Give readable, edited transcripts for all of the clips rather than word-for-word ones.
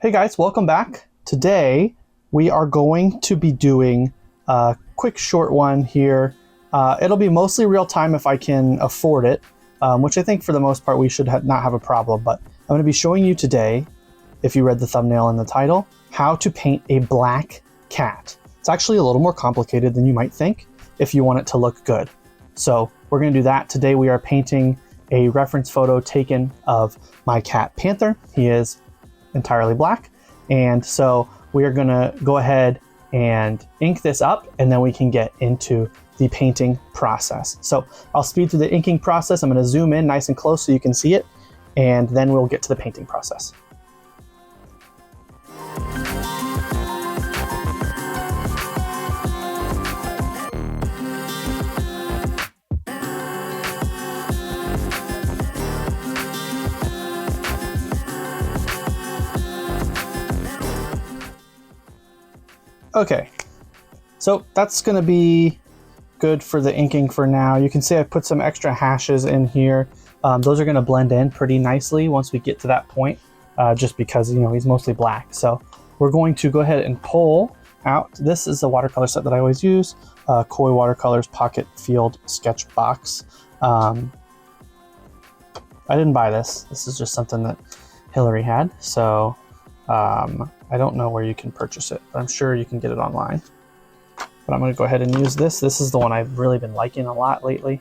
Hey guys, welcome back. Today we are going to be doing a quick short one here. It'll be mostly real time if I can afford it, which I think for the most part we should not have a problem, but I'm going to be showing you today, if you read the thumbnail and the title, how to paint a black cat. It's actually a little more complicated than you might think if you want it to look good. So we're going to do that. Today we are painting a reference photo taken of my cat Panther. He is entirely black, and so we are going to go ahead and ink this up, and then we can get into the painting process. So I'll speed through the inking process. I'm going to zoom in nice and close so you can see it, and then we'll get to the painting process. Okay, so that's going to be good for the inking for now. You can see I put some extra hashes in here. Those are going to blend in pretty nicely once we get to that point, just because, you know, he's mostly black. So we're going to go ahead and pull out. This is the watercolor set that I always use, Koi Watercolors Pocket Field Sketch Box. I didn't buy this. This is just something that Hillary had. So I don't know where you can purchase it, but I'm sure you can get it online. But I'm going to go ahead and use this. This is the one I've really been liking a lot lately,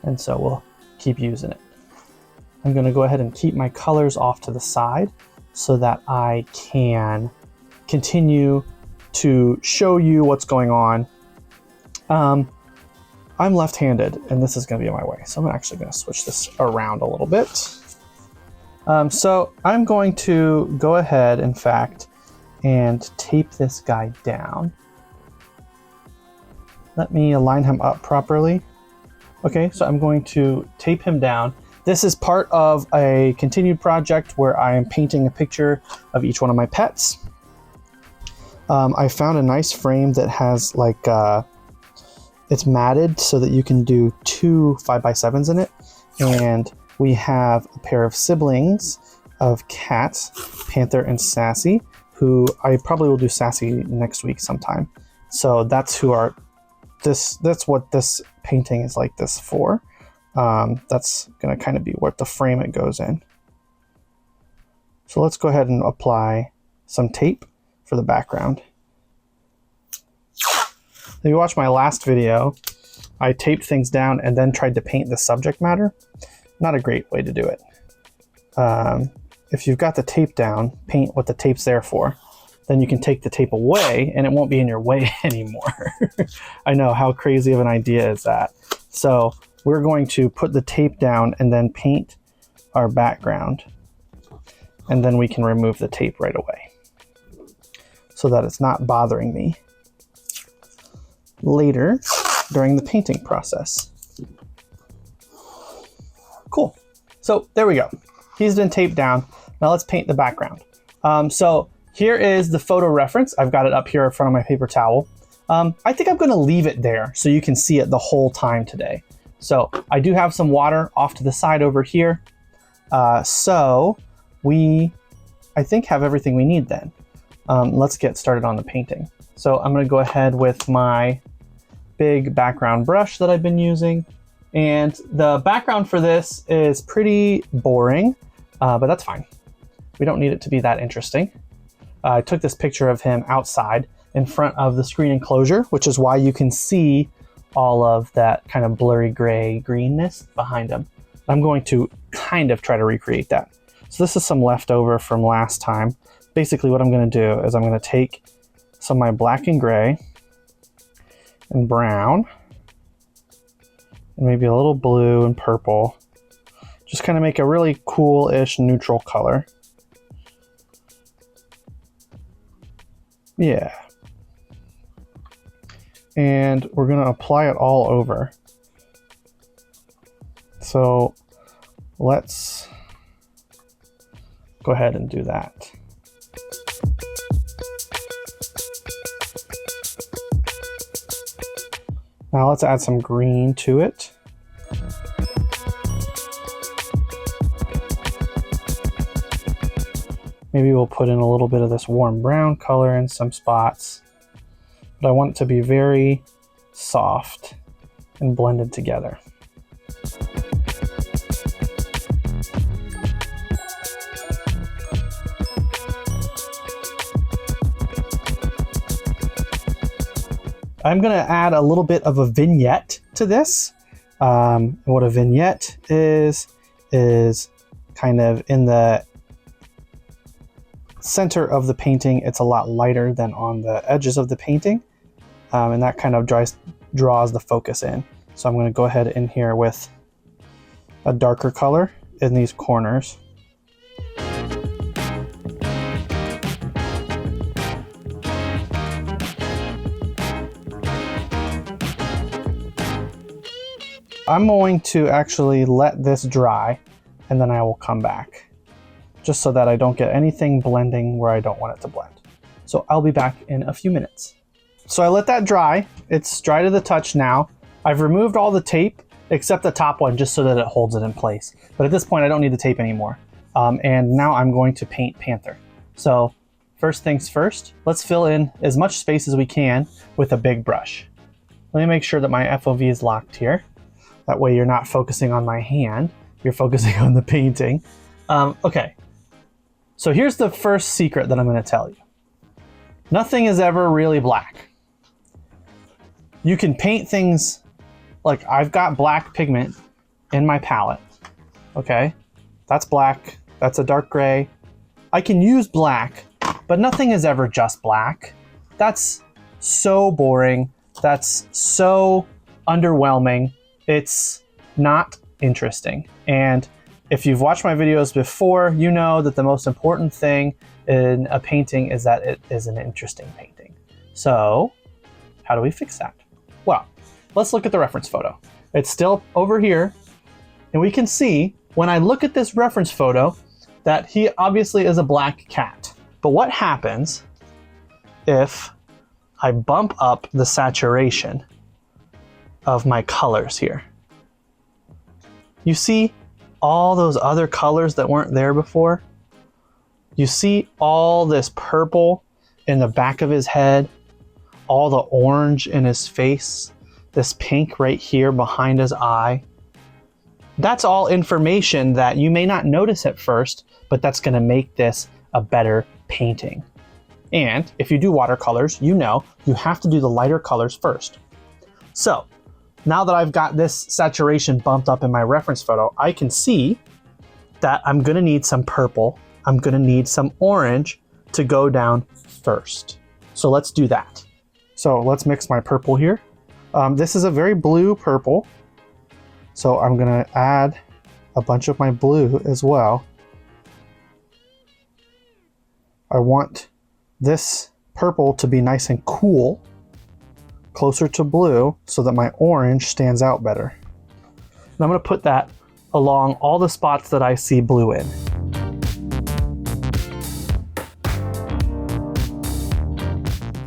and so we'll keep using it. I'm going to go ahead and keep my colors off to the side so that I can continue to show you what's going on. I'm left-handed, and this is going to be in my way, so I'm actually going to switch this around a little bit. So I'm going to go ahead, in fact, and tape this guy down. Let me align him up properly. Okay, so I'm going to tape him down. This is part of a continued project where I am painting a picture of each one of my pets. I found a nice frame that has like, it's matted so that you can do 2 5x7s in it. And we have a pair of siblings of cats, Panther and Sassy, who I probably will do Sassy next week sometime. So that's who are that's what this painting is like this for. That's going to kind of be what the frame it goes in. So let's go ahead and apply some tape for the background. If you watched my last video, I taped things down and then tried to paint the subject matter. Not a great way to do it. If you've got the tape down, paint what the tape's there for. Then you can take the tape away and it won't be in your way anymore. I know, how crazy of an idea is that? So we're going to put the tape down and then paint our background. And then we can remove the tape right away so that it's not bothering me later during the painting process. Cool. So there we go. He's been taped down. Now let's paint the background. So here is the photo reference. I've got it up here in front of my paper towel. I think I'm going to leave it there so you can see it the whole time today. So I do have some water off to the side over here. So we, I think, have everything we need then. Let's get started on the painting. So I'm going to go ahead with my big background brush that I've been using. And the background for this is pretty boring, but that's fine. We don't need it to be that interesting. I took this picture of him outside in front of the screen enclosure, which is why you can see all of that kind of blurry gray greenness behind him. I'm going to kind of try to recreate that. So this is some leftover from last time. Basically what I'm going to do is I'm going to take some of my black and gray and brown, and maybe a little blue and purple. Just kind of make a really cool-ish neutral color. Yeah. And we're going to apply it all over. So let's go ahead and do that. Now let's add some green to it. Maybe we'll put in a little bit of this warm brown color in some spots, but I want it to be very soft and blended together. I'm going to add a little bit of a vignette to this. What a vignette is kind of in the center of the painting. It's a lot lighter than on the edges of the painting, and that kind of draws the focus in. So I'm going to go ahead in here with a darker color in these corners. I'm going to actually let this dry, and then I will come back, just so that I don't get anything blending where I don't want it to blend. So I'll be back in a few minutes. So I let that dry. It's dry to the touch now. I've removed all the tape except the top one, just so that it holds it in place. But at this point, I don't need the tape anymore. And now I'm going to paint Panther. So first things first, let's fill in as much space as we can with a big brush. Let me make sure that my FOV is locked here. That way you're not focusing on my hand, you're focusing on the painting. Okay, so here's the first secret that I'm going to tell you. Nothing is ever really black. You can paint things, like I've got black pigment in my palette, okay? That's black, that's a dark gray. I can use black, but nothing is ever just black. That's so boring, that's so underwhelming. It's not interesting. And if you've watched my videos before, you know that the most important thing in a painting is that it is an interesting painting. So how do we fix that? Well, let's look at the reference photo. It's still over here, and we can see when I look at this reference photo that he obviously is a black cat. But what happens if I bump up the saturation of my colors here? You see all those other colors that weren't there before? You see all this purple in the back of his head, all the orange in his face, this pink right here behind his eye. That's all information that you may not notice at first, but that's going to make this a better painting. And if you do watercolors, you know you have to do the lighter colors first. So now that I've got this saturation bumped up in my reference photo, I can see that I'm going to need some purple. I'm going to need some orange to go down first. So let's do that. So let's mix my purple here. This is a very blue purple. So I'm going to add a bunch of my blue as well. I want this purple to be nice and cool, closer to blue, so that my orange stands out better. And I'm going to put that along all the spots that I see blue in.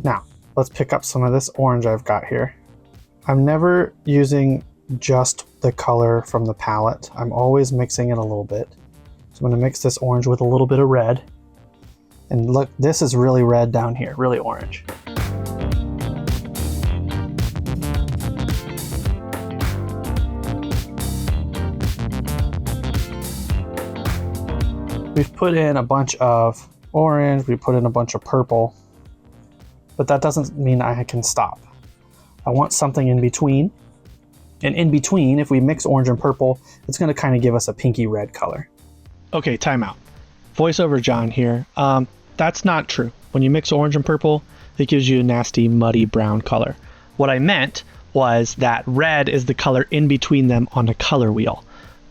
Now, let's pick up some of this orange I've got here. I'm never using just the color from the palette. I'm always mixing it a little bit. So I'm going to mix this orange with a little bit of red. And look, this is really red down here, really orange. We've put in a bunch of orange, we put in a bunch of purple, but that doesn't mean I can stop. I want something in between. And in between, if we mix orange and purple, it's going to kind of give us a pinky red color. Okay, timeout. Voiceover John here. That's not true. When you mix orange and purple, it gives you a nasty, muddy brown color. What I meant was that red is the color in between them on the color wheel.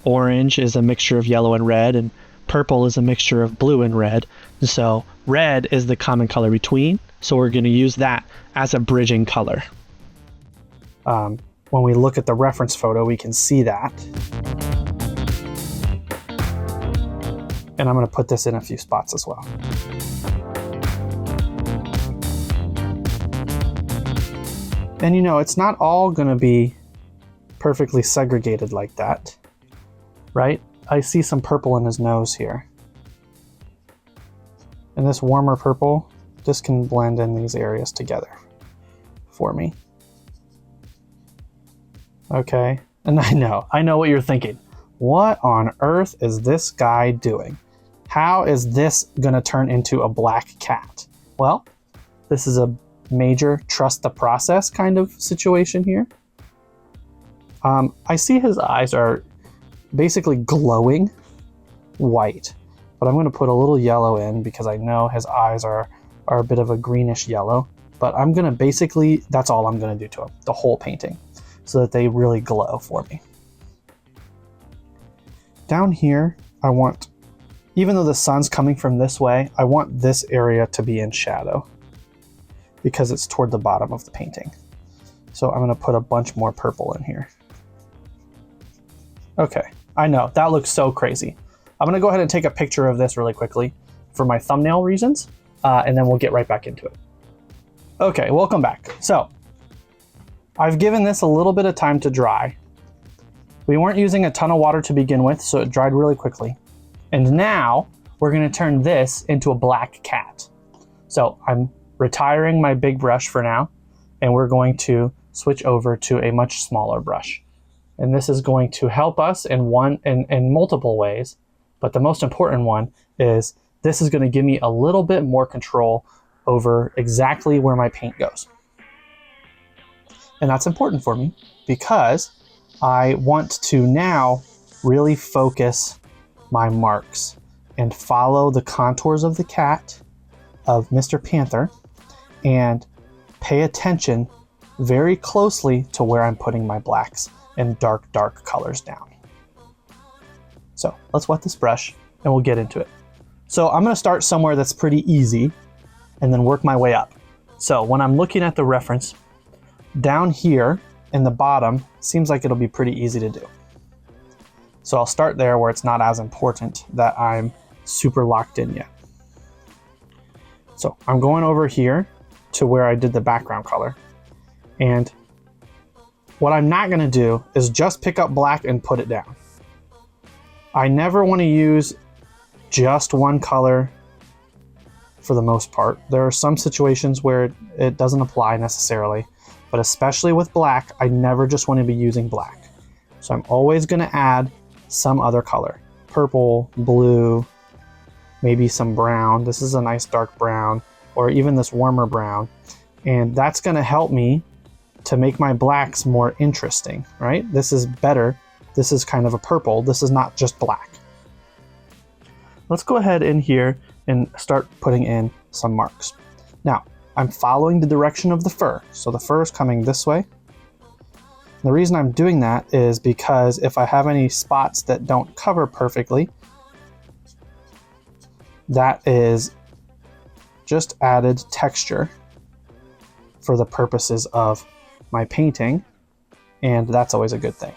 Orange is a mixture of yellow and red, and purple is a mixture of blue and red. So red is the common color between, so we're going to use that as a bridging color. When we look at the reference photo, we can see that. And I'm going to put this in a few spots as well. And you know, it's not all going to be perfectly segregated like that, right? I see some purple in his nose here. And this warmer purple just can blend in these areas together for me. Okay, and I know what you're thinking. What on earth is this guy doing? How is this gonna turn into a black cat? Well, this is a major trust the process kind of situation here. I see his eyes are basically glowing white, but I'm gonna put a little yellow in because I know his eyes are a bit of a greenish yellow, but I'm gonna basically, that's all I'm gonna do to him, the whole painting, so that they really glow for me. Down here, I want, even though the sun's coming from this way, I want this area to be in shadow because it's toward the bottom of the painting. So I'm gonna put a bunch more purple in here. Okay, I know, that looks so crazy. I'm gonna go ahead and take a picture of this really quickly for my thumbnail reasons, and then we'll get right back into it. Okay, welcome back. So, I've given this a little bit of time to dry. We weren't using a ton of water to begin with, so it dried really quickly. And now, we're gonna turn this into a black cat. So, I'm retiring my big brush for now, and we're going to switch over to a much smaller brush. And this is going to help us in multiple ways, but the most important one is this is going to give me a little bit more control over exactly where my paint goes. And that's important for me because I want to now really focus my marks and follow the contours of the cat, of Mr. Panther, and pay attention very closely to where I'm putting my blacks and dark colors down. So let's wet this brush and we'll get into it. So I'm gonna start somewhere that's pretty easy and then work my way up. So when I'm looking at the reference, down here in the bottom, seems like it'll be pretty easy to do. So I'll start there where it's not as important that I'm super locked in yet. So I'm going over here to where I did the background color. And what I'm not gonna do is just pick up black and put it down. I never wanna use just one color for the most part. There are some situations where it doesn't apply necessarily, but especially with black, I never just wanna be using black. So I'm always gonna add some other color. Purple, blue, maybe some brown. This is a nice dark brown, or even this warmer brown. And that's gonna help me to make my blacks more interesting, right? This is better. This is kind of a purple. This is not just black. Let's go ahead in here and start putting in some marks. Now, I'm following the direction of the fur. So the fur is coming this way. And the reason I'm doing that is because if I have any spots that don't cover perfectly, that is just added texture for the purposes of my painting, and that's always a good thing.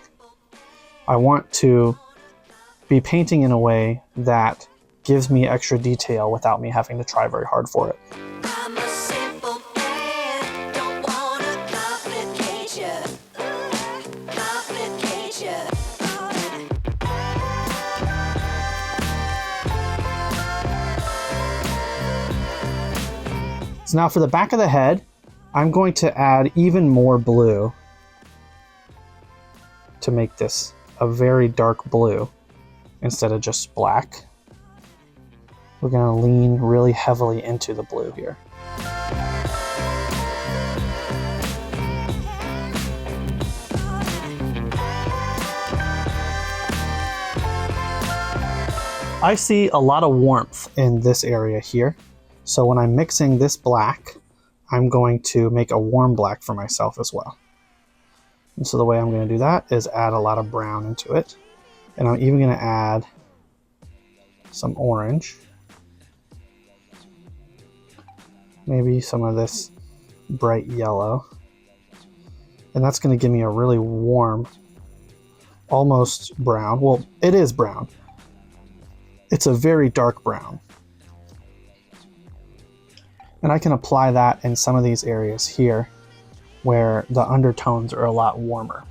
I want to be painting in a way that gives me extra detail without me having to try very hard for it. I'm a simple man, don't wanna complicate ya. Complicate ya. So now for the back of the head, I'm going to add even more blue to make this a very dark blue instead of just black. We're going to lean really heavily into the blue here. I see a lot of warmth in this area here. So when I'm mixing this black, I'm going to make a warm black for myself as well. And so the way I'm going to do that is add a lot of brown into it. And I'm even going to add some orange. Maybe some of this bright yellow. And that's going to give me a really warm, almost brown. Well, it is brown. It's a very dark brown. And I can apply that in some of these areas here where the undertones are a lot warmer.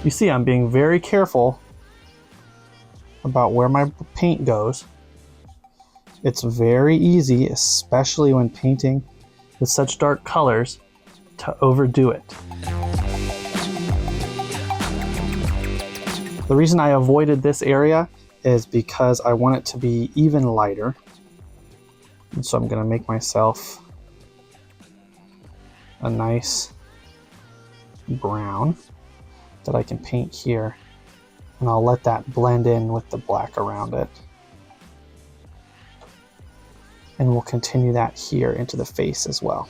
You see, I'm being very careful about where my paint goes. It's very easy, especially when painting with such dark colors, to overdo it. The reason I avoided this area is because I want it to be even lighter. And so I'm going to make myself a nice brown that I can paint here. And I'll let that blend in with the black around it. And we'll continue that here into the face as well.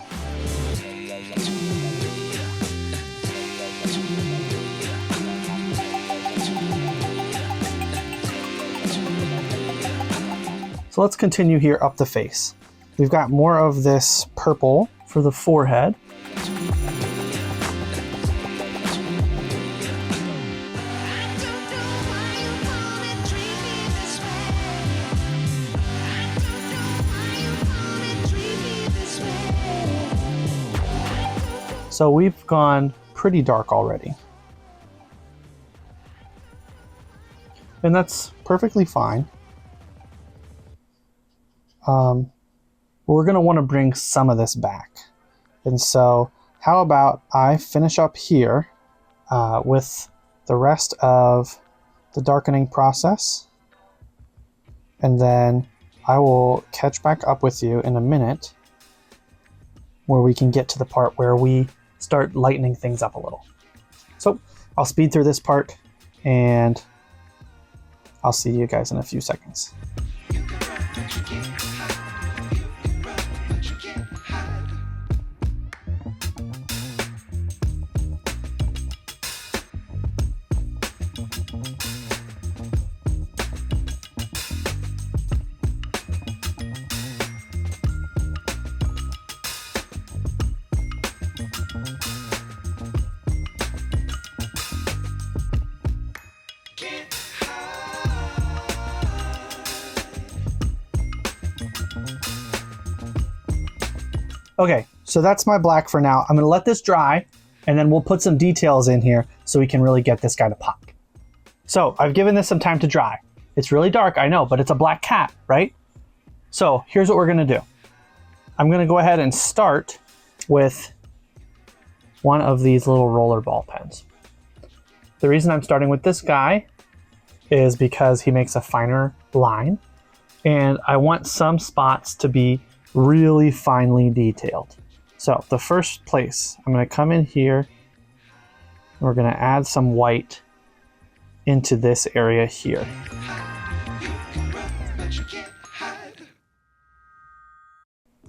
So let's continue here up the face. We've got more of this purple for the forehead. So we've gone pretty dark already. And that's perfectly fine. We're going to want to bring some of this back. And so how about I finish up here with the rest of the darkening process. And then I will catch back up with you in a minute where we can get to the part where we start lightening things up a little. So I'll speed through this part and I'll see you guys in a few seconds. Okay, so that's my black for now. I'm gonna let this dry and then we'll put some details in here so we can really get this guy to pop. So I've given this some time to dry. It's really dark, I know, but it's a black cat, right? So here's what we're gonna do. I'm gonna go ahead and start with one of these little roller ball pens. The reason I'm starting with this guy is because he makes a finer line and I want some spots to be really finely detailed. So the first place, I'm going to come in here. We're going to add some white into this area here.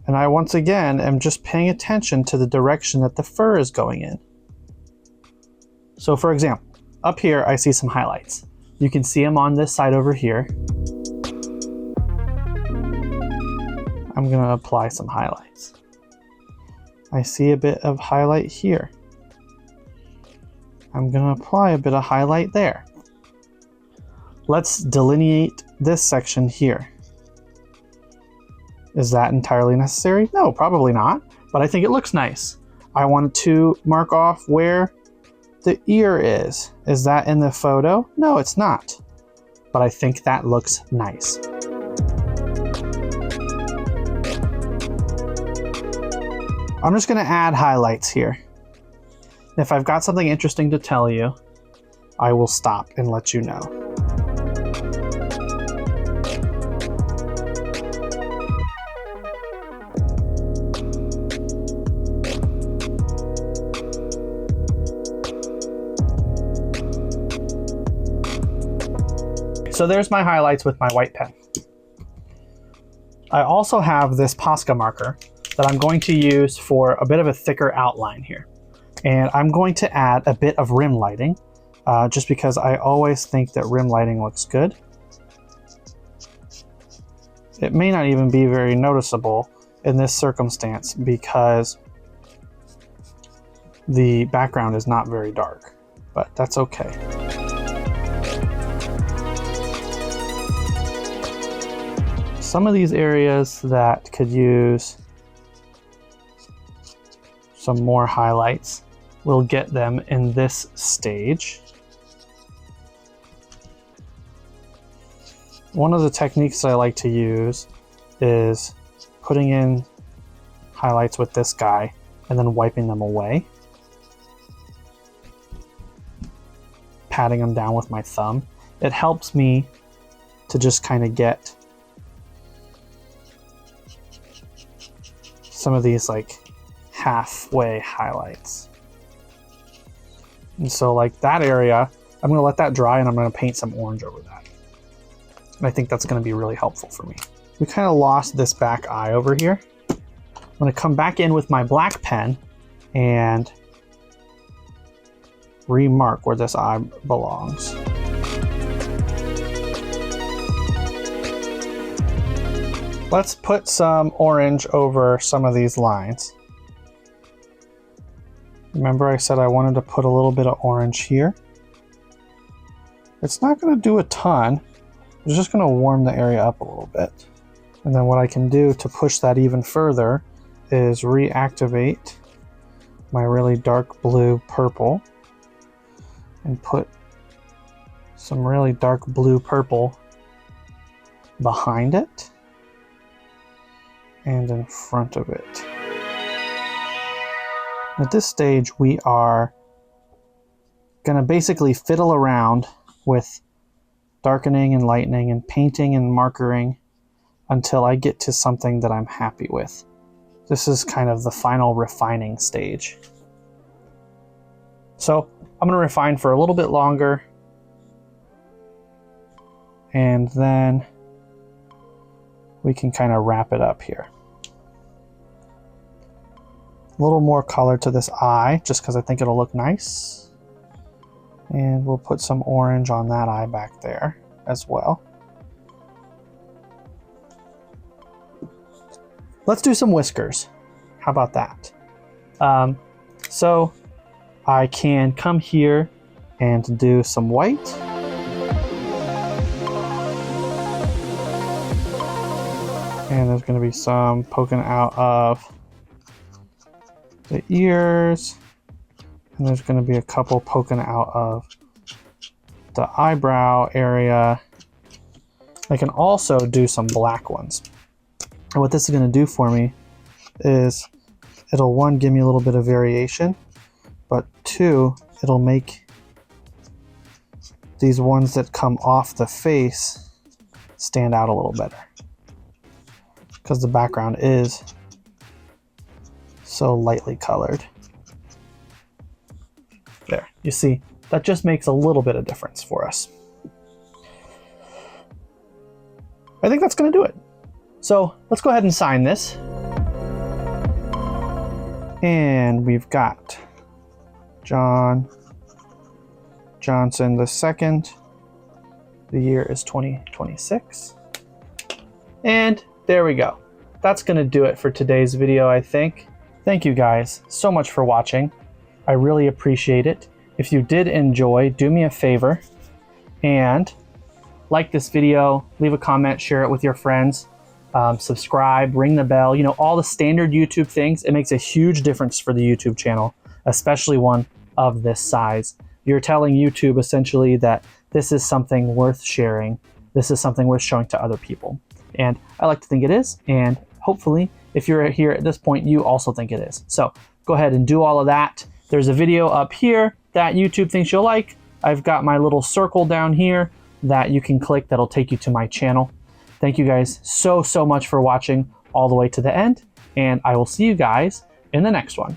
And I once again am just paying attention to the direction that the fur is going in. So for example, up here I see some highlights. You can see them on this side over here. I'm going to apply some highlights. I see a bit of highlight here. I'm going to apply a bit of highlight there. Let's delineate this section here. Is that entirely necessary? No, probably not, but I think it looks nice. I want to mark off where the ear is. Is that in the photo? No, it's not, but I think that looks nice. I'm just going to add highlights here. If I've got something interesting to tell you, I will stop and let you know. So there's my highlights with my white pen. I also have this Posca marker that I'm going to use for a bit of a thicker outline here. And I'm going to add a bit of rim lighting, just because I always think that rim lighting looks good. It may not even be very noticeable in this circumstance because the background is not very dark, but that's okay. Some of these areas that could use some more highlights, we'll get them in this stage. One of the techniques that I like to use is putting in highlights with this guy and then wiping them away. Patting them down with my thumb. It helps me to just kind of get some of these like halfway highlights. And so like that area, I'm going to let that dry and I'm going to paint some orange over that. And I think that's going to be really helpful for me. We kind of lost this back eye over here. I'm going to come back in with my black pen and remark where this eye belongs. Let's put some orange over some of these lines. Remember I said I wanted to put a little bit of orange here. It's not going to do a ton. It's just going to warm the area up a little bit. And then what I can do to push that even further is reactivate my really dark blue purple and put some really dark blue purple behind it and in front of it. At this stage, we are going to basically fiddle around with darkening and lightening and painting and markering until I get to something that I'm happy with. This is kind of the final refining stage. So I'm going to refine for a little bit longer, and then we can kind of wrap it up here. A little more color to this eye, just because I think it'll look nice. And we'll put some orange on that eye back there as well. Let's do some whiskers. How about that? So I can come here and do some white. And there's going to be some poking out of the ears. And there's going to be a couple poking out of the eyebrow area. I can also do some black ones. And what this is going to do for me is it'll, one, give me a little bit of variation, but two, it'll make these ones that come off the face stand out a little better, because the background is so lightly colored. There, you see, that just makes a little bit of difference for us. I think that's going to do it. So let's go ahead and sign this. And we've got John Johnson II. The year is 2026. And there we go. That's going to do it for today's video, I think. Thank you guys so much for watching. I really appreciate it. If you did enjoy, do me a favor and like this video, leave a comment, share it with your friends, subscribe, ring the bell, you know, all the standard YouTube things. It makes a huge difference for the YouTube channel, especially one of this size. You're telling YouTube essentially that this is something worth sharing. This is something worth showing to other people. And I like to think it is. And hopefully, if you're here at this point, you also think it is. So go ahead and do all of that. There's a video up here that YouTube thinks you'll like. I've got my little circle down here that you can click that'll take you to my channel. Thank you guys so much for watching all the way to the end, and I will see you guys in the next one.